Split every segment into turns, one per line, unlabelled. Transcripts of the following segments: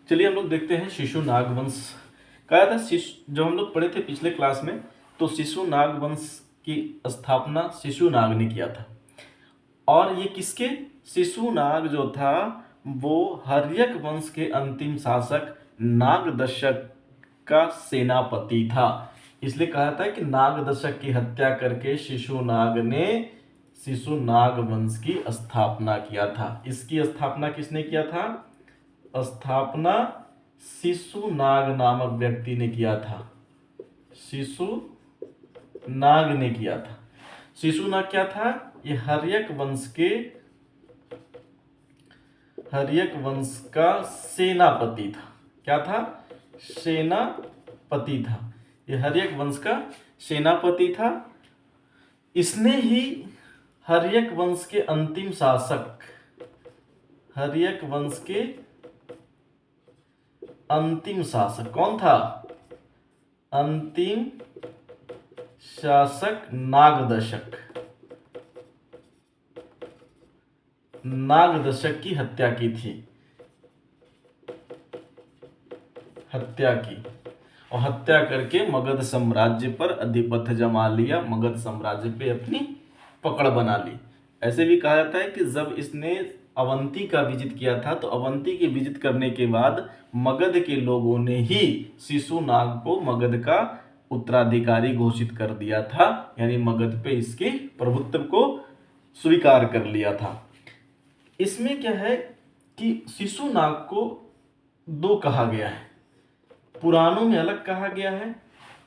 चलिए हम लोग देखते हैं शिशु नागवंश। कहा था शिशु, जब हम लोग पढ़े थे पिछले क्लास में, तो शिशु नागवंश की स्थापना शिशु नाग ने किया था। और ये किसके, शिशु नाग जो था वो हर्यक वंश के अंतिम शासक नागदशक का सेनापति था। इसलिए कहा था कि नागदशक की हत्या करके शिशु नाग ने शिशु नाग वंश की स्थापना किया था। इसकी स्थापना किसने किया था? स्थापना शिशु नाग नामक व्यक्ति ने किया था। शिशु नाग ने किया था। शिशु नाग क्या था? ये हर्यक वंश का सेनापति था। क्या था? सेनापति था। ये हर्यक वंश का सेनापति था। इसने ही हर्यक वंश के अंतिम शासक, हर्यक वंश के अंतिम शासक कौन था? अंतिम शासक नागदशक की हत्या की थी। और हत्या करके मगध साम्राज्य पर अधिपत्य जमा लिया, मगध साम्राज्य पे अपनी पकड़ बना ली। ऐसे भी कहा जाता है कि जब इसने अवंती का विजित किया था, तो अवंती के विजित करने के बाद मगध के लोगों ने ही शिशु नाग को मगध का उत्तराधिकारी घोषित कर दिया था, यानी मगध पे इसके प्रभुत्व को स्वीकार कर लिया था। इसमें क्या है कि शिशु नाग को दो कहा गया है, पुराणों में अलग कहा गया है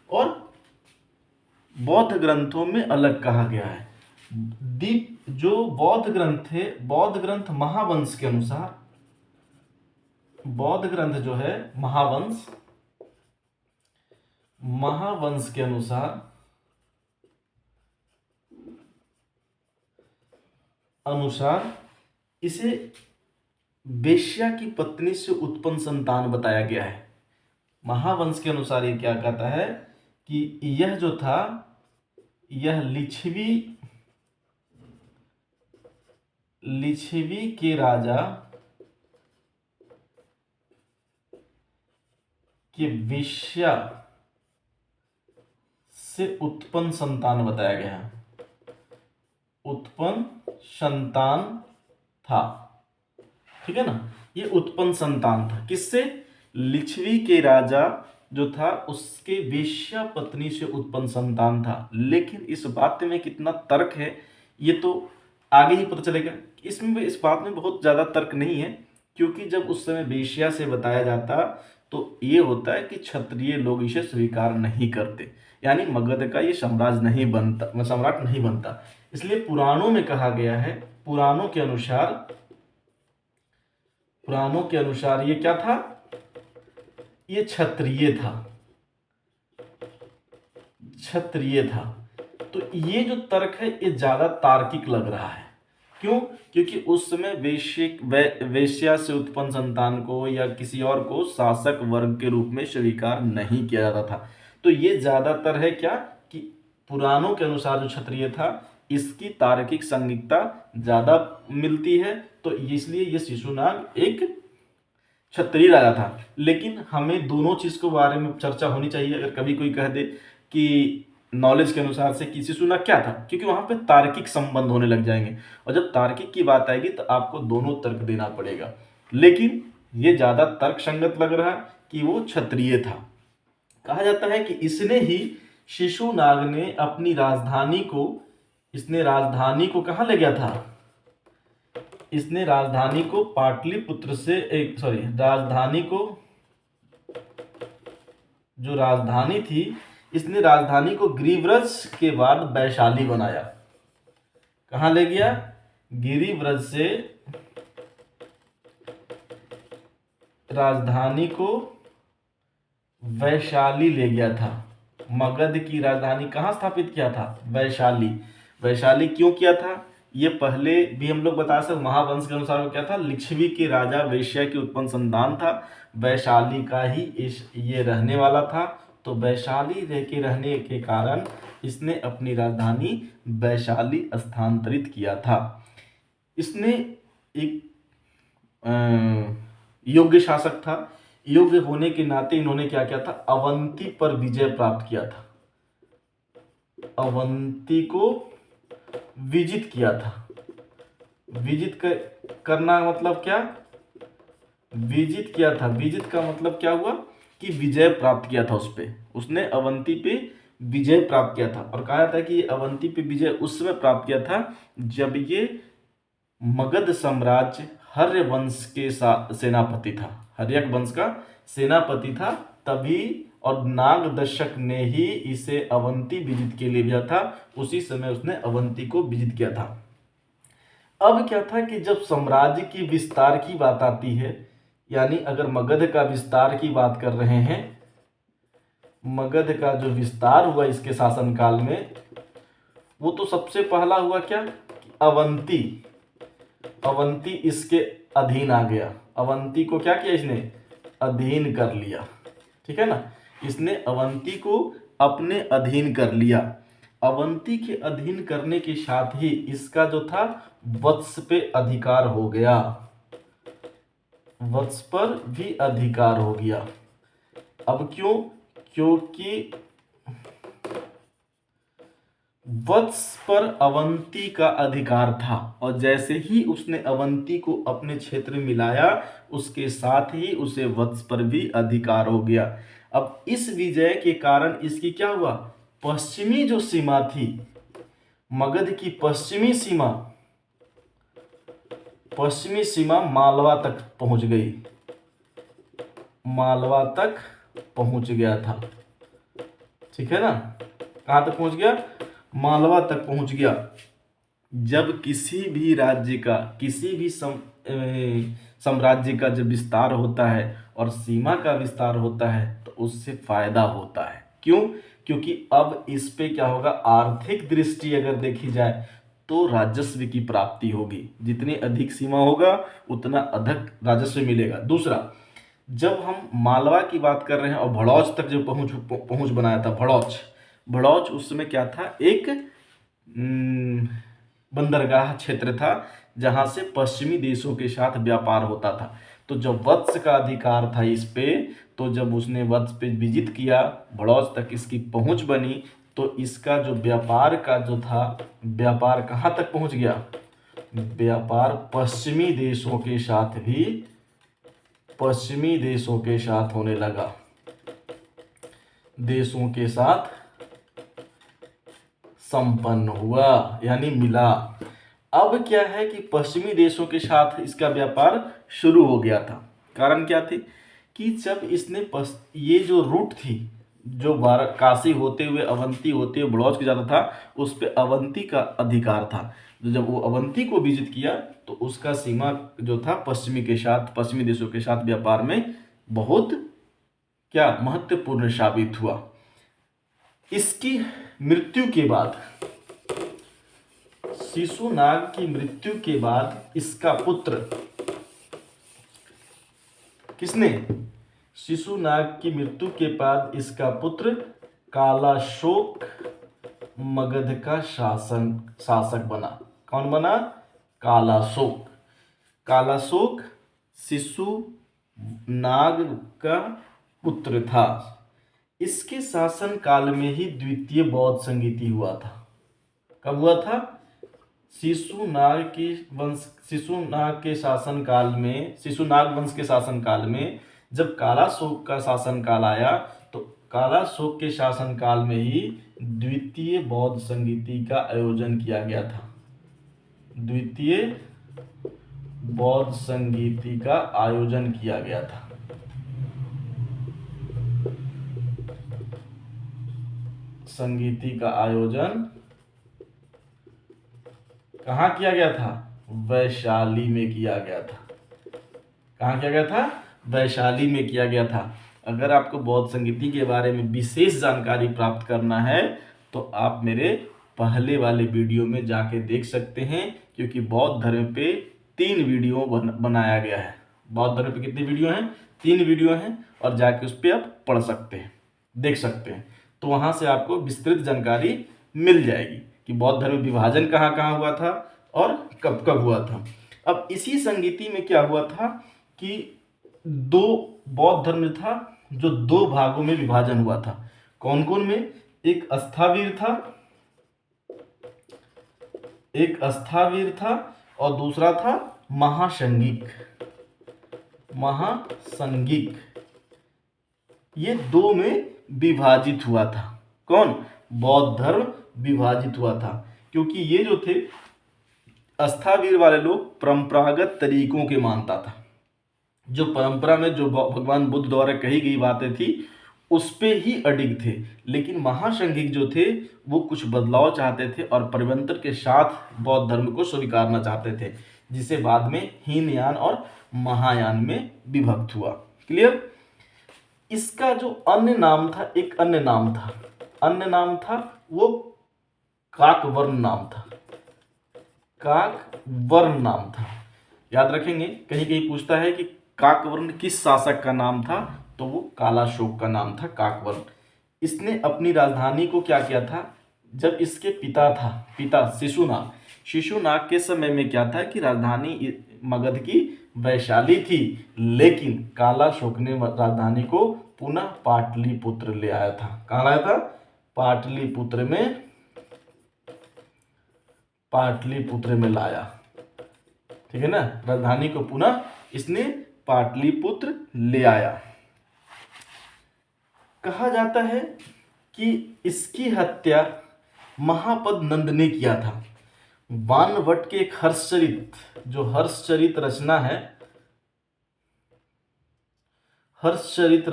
और बौद्ध ग्रंथों में अलग कहा गया है। जो बौद्ध ग्रंथ है, बौद्ध ग्रंथ महावंश के अनुसार, बौद्ध ग्रंथ जो है महावंश के अनुसार इसे वेश्या की पत्नी से उत्पन्न संतान बताया गया है। महावंश के अनुसार ये क्या कहता है कि यह जो था, यह लिच्छवी के राजा के वेश्या से उत्पन्न संतान बताया गया है। उत्पन्न संतान था, ठीक है ना। ये उत्पन्न संतान था किससे? लिच्छवी के राजा जो था उसके वेश्या पत्नी से उत्पन्न संतान था। लेकिन इस बात में कितना तर्क है ये तो आगे ही पता चलेगा। इसमें इस बात में बहुत ज्यादा तर्क नहीं है, क्योंकि जब उस समय वेश्या से बताया जाता तो ये होता है कि क्षत्रिय लोग इसे स्वीकार नहीं करते, यानी मगध का ये सम्राट नहीं बनता। इसलिए पुराणों में कहा गया है, पुराणों के अनुसार ये क्या था? ये क्षत्रिय था। तो ये जो तर्क है ये ज्यादा तार्किक लग रहा है। क्यों? क्योंकि उस समय वेश्या से उत्पन्न संतान को या किसी और को शासक वर्ग के रूप में स्वीकार नहीं किया जाता था। तो ये ज्यादातर है क्या कि पुराणों के अनुसार जो क्षत्रिय था इसकी तार्किक संगतता ज्यादा मिलती है, तो इसलिए ये शिशुनाग एक क्षत्रिय राजा था। लेकिन हमें दोनों चीज के बारे में चर्चा होनी चाहिए। अगर कभी कोई कह दे कि नॉलेज के अनुसार से कि शिशुनाग क्या था, क्योंकि वहां पे तार्किक संबंध होने लग जाएंगे, और जब तार्किक की बात आएगी तो आपको दोनों तर्क देना पड़ेगा। लेकिन ये ज्यादा तर्क संगत लग रहा है कि वो क्षत्रिय था। कहा जाता है कि इसने ही शिशुनाग ने अपनी राजधानी को कहाँ ले गया था? इसने राजधानी को पाटलिपुत्र से राजधानी को, जो राजधानी थी, इसने राजधानी को गिरिव्रज के बाद वैशाली बनाया। कहां ले गया? गिरिव्रज से राजधानी को वैशाली ले गया था। मगध की राजधानी कहां स्थापित किया था? वैशाली क्यों किया था? ये पहले भी हम लोग बता सकते, महावंश के अनुसार वो क्या था? लिच्छवी के राजा वेश्या की उत्पन्न संतान था। वैशाली का ही ये रहने वाला था। तो वैशाली के रहने के कारण इसने अपनी राजधानी वैशाली स्थानांतरित किया था। इसने एक योग्य शासक था, योग्य होने के नाते इन्होंने क्या किया था, अवंती पर विजय प्राप्त किया था। अवंती को विजित किया था। करना मतलब क्या, विजित किया था। विजित का मतलब क्या हुआ कि विजय प्राप्त किया था उस पे, उसने अवंती पे विजय प्राप्त किया था। और कहा था कि ये अवंती पे विजय उस समय प्राप्त किया था जब ये मगध साम्राज्य हर्य वंश के सेनापति था, हर्यक वंश का सेनापति था तभी। और नाग दशक ने ही इसे अवंती विजित के लिए भेजा था, उसी समय उसने अवंती को विजित किया था। अब क्या था कि जब साम्राज्य की विस्तार की बात आती है, यानी अगर मगध का विस्तार की बात कर रहे हैं, मगध का जो विस्तार हुआ इसके शासनकाल में, वो तो सबसे पहला हुआ क्या, अवंती अवंती इसके अधीन आ गया। अवंती को क्या किया इसने, अधीन कर लिया, ठीक है ना। इसने अवंती को अपने अधीन कर लिया। अवंती के अधीन करने के साथ ही इसका जो था वत्स पे अधिकार हो गया, वत्स पर भी अधिकार हो गया। अब क्यों, क्योंकि वत्स पर अवंती का अधिकार था और जैसे ही उसने अवंती को अपने क्षेत्र में मिलाया उसके साथ ही उसे वत्स पर भी अधिकार हो गया। अब इस विजय के कारण इसकी क्या हुआ, पश्चिमी जो सीमा थी, मगध की पश्चिमी सीमा मालवा तक पहुंच गई, मालवा तक पहुंच गया था, ठीक है ना। कहां तक पहुंच गया, मालवा तक पहुंच गया। जब किसी भी राज्य का, किसी भी साम्राज्य का जब विस्तार होता है और सीमा का विस्तार होता है तो उससे फायदा होता है। क्यों, क्योंकि अब इस पे क्या होगा, आर्थिक दृष्टि अगर देखी जाए तो राजस्व की प्राप्ति होगी। जितनी अधिक सीमा होगा उतना अधिक राजस्व मिलेगा। दूसरा, जब हम मालवा की बात कर रहे हैं और भड़ौच तक जो पहुंच बनाया था, भड़ौच उस समय क्या था, एक बंदरगाह क्षेत्र था जहां से पश्चिमी देशों के साथ व्यापार होता था। तो जब वत्स का अधिकार था इस पे, तो जब उसने वत्स पे विजित किया, भड़ौच तक इसकी पहुंच बनी, तो इसका जो व्यापार का जो था, व्यापार कहाँ तक पहुंच गया, व्यापार पश्चिमी देशों के साथ होने लगा, देशों के साथ संपन्न हुआ, यानी मिला। अब क्या है कि पश्चिमी देशों के साथ इसका व्यापार शुरू हो गया था। कारण क्या थी कि जब इसने ये जो रूट थी, जो काशी होते हुए अवंती होते हुए बड़ौच के जाता था, उस पे अवंती का अधिकार था। तो जब वो अवंती को विजित किया तो उसका सीमा जो था पश्चिमी देशों के साथ व्यापार में बहुत क्या महत्वपूर्ण साबित हुआ। इसकी मृत्यु के बाद, शिशुनाग की मृत्यु के बाद इसका पुत्र, किसने, शिशुनाग की मृत्यु के बाद इसका पुत्र कालाशोक मगध का शासक बना। कौन बना, कालाशोक। कालाशोक शिशुनाग का पुत्र था। इसके शासन काल में ही द्वितीय बौद्ध संगीति हुआ था। कब हुआ था, शिशुनाग के शासन काल में, शिशुनाग वंश के शासन काल में जब कालाशोक का शासन काल आया तो कालाशोक के शासन काल में ही द्वितीय बौद्ध संगीति का आयोजन किया गया था। द्वितीय बौद्ध संगीति का आयोजन किया गया था। संगीति का आयोजन कहाँ किया गया था, वैशाली में किया गया था। कहाँ किया गया था, वैशाली में किया गया था। अगर आपको बौद्ध संगीति के बारे में विशेष जानकारी प्राप्त करना है तो आप मेरे पहले वाले वीडियो में जाके देख सकते हैं, क्योंकि बौद्ध धर्म पे 3 वीडियो बनाया गया है। बौद्ध धर्म पे कितनी वीडियो हैं, 3 वीडियो हैं, और जाके उस पर आप पढ़ सकते हैं, देख सकते हैं। तो वहाँ से आपको विस्तृत जानकारी मिल जाएगी कि बौद्ध धर्म विभाजन कहाँ कहाँ हुआ था और कब कब हुआ था। अब इसी संगीति में क्या हुआ था कि दो बौद्ध धर्म था जो दो भागों में विभाजन हुआ था। कौन कौन में? एक अस्थावीर था, एक अस्थावीर था और दूसरा था महासंघिक। महासंघिक, ये दो में विभाजित हुआ था। कौन? बौद्ध धर्म विभाजित हुआ था, क्योंकि ये जो थे अस्थावीर वाले लोग परंपरागत तरीकों के मानता था। जो परंपरा में जो भगवान बुद्ध द्वारा कही गई बातें थी उस पे ही अडिग थे। लेकिन महासंघिक जो थे वो कुछ बदलाव चाहते थे और परिवर्तन के साथ बौद्ध धर्म को स्वीकारना चाहते थे, जिसे बाद में हीनयान और महायान में विभक्त हुआ। क्लियर? इसका जो अन्य नाम था, एक अन्य नाम था, अन्य नाम था वो काकवर्ण नाम था। काकवर्ण नाम था, याद रखेंगे। कहीं कहीं पूछता है कि काकवर्ण किस शासक का नाम था, तो वो कालाशोक का नाम था, काकवर्ण। इसने अपनी राजधानी को क्या किया था? जब इसके पिता शिशुनाग के समय में क्या था कि राजधानी मगध की वैशाली थी, लेकिन कालाशोक ने राजधानी को पुनः पाटलिपुत्र ले आया था। कहाँ लाया था? पाटलिपुत्र में लाया। ठीक है ना? राजधानी को पुनः इसने पाटलिपुत्र ले आया। कहा जाता है कि इसकी हत्या महापद नंद ने किया था। वानवट के एक हर्षचरित, जो हर्षचरित रचना है, हर्षचरित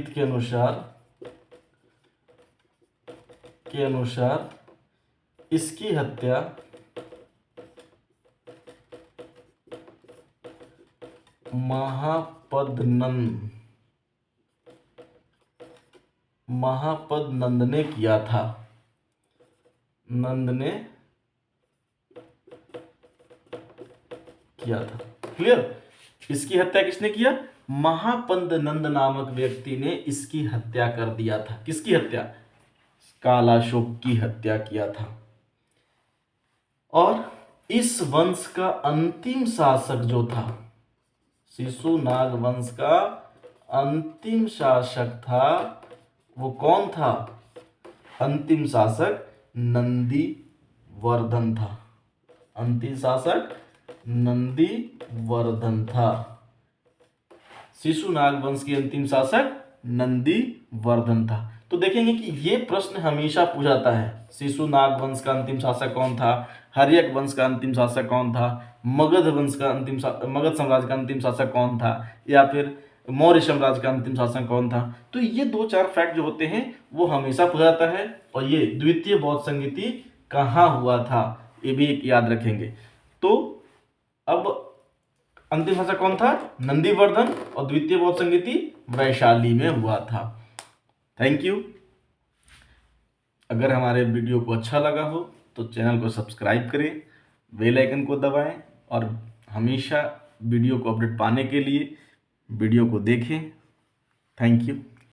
के अनुसार इसकी हत्या महापद नंद ने किया था। क्लियर? इसकी हत्या किसने किया? महापद नंद नामक व्यक्ति ने इसकी हत्या कर दिया था। किसकी हत्या? कालाशोक की हत्या किया था। और इस वंश का अंतिम शासक जो था, शिशुनाग वंश का अंतिम शासक था, वो कौन था? अंतिम शासक नंदीवर्धन था। अंतिम शासक नंदीवर्धन था। शिशुनाग वंश के अंतिम शासक नंदीवर्धन था। तो देखेंगे कि ये प्रश्न हमेशा पूछा जाता है, शिशुनाग वंश का अंतिम शासक कौन था, हर्यक वंश का अंतिम शासक कौन था, मगध साम्राज्य का अंतिम शासक कौन था, या फिर मौर्य साम्राज्य का अंतिम शासक कौन था। तो ये दो चार फैक्ट जो होते हैं वो हमेशा पूछा जाता है। और ये द्वितीय बौद्ध संगीति कहाँ हुआ था, ये भी एक याद रखेंगे। तो अब अंतिम शासक कौन था? नंदीवर्धन। और द्वितीय बौद्ध संगीति वैशाली में हुआ था। Thank you. अगर हमारे वीडियो को अच्छा लगा हो तो चैनल को सब्सक्राइब करें, बेल आइकन को दबाएं और हमेशा वीडियो को अपडेट पाने के लिए वीडियो को देखें। Thank you.